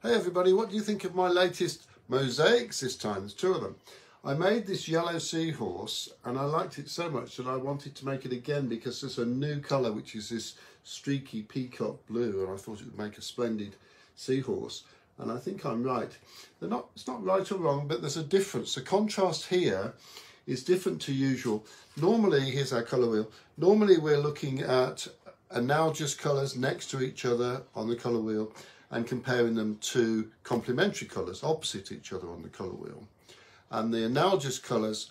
Hey everybody, what do you think of my latest mosaics this time? There's two of them. I made this yellow seahorse and I liked it so much that I wanted to make it again because there's a new colour which is this streaky peacock blue, and I thought it would make a splendid seahorse. And I think I'm right. It's not right or wrong, but there's a difference. The contrast here is different to usual. Normally, here's our colour wheel. Normally we're looking at analogous colours next to each other on the colour wheel and comparing them to complementary colours opposite each other on the colour wheel. And the analogous colours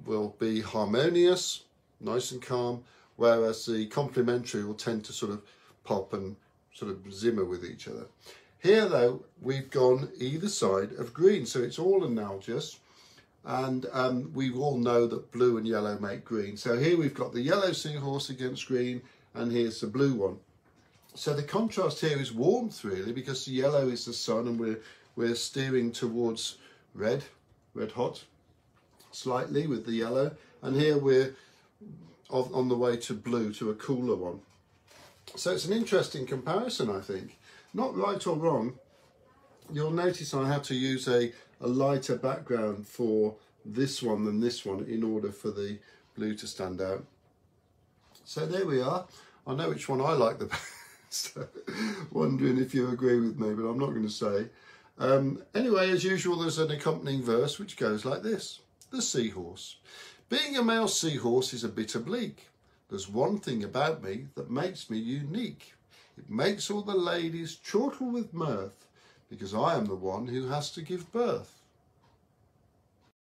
will be harmonious, nice and calm, whereas the complementary will tend to sort of pop and sort of zimmer with each other. Here though, we've gone either side of green, so it's all analogous, and we all know that blue and yellow make green. So here we've got the yellow seahorse against green, and here's the blue one. So the contrast here is warmth really, because the yellow is the sun and we're steering towards red hot slightly with the yellow, and here we're on the way to blue, to a cooler one. So it's an interesting comparison, I think. Not right or wrong. You'll notice I had to use a lighter background for this one than this one in order for the blue to stand out. So there we are. I know which one I like the best. Wondering if you agree with me, but I'm not going to say. Anyway, as usual, there's an accompanying verse which goes like this. The seahorse. Being a male seahorse is a bit oblique. There's one thing about me that makes me unique. It makes all the ladies chortle with mirth, because I am the one who has to give birth.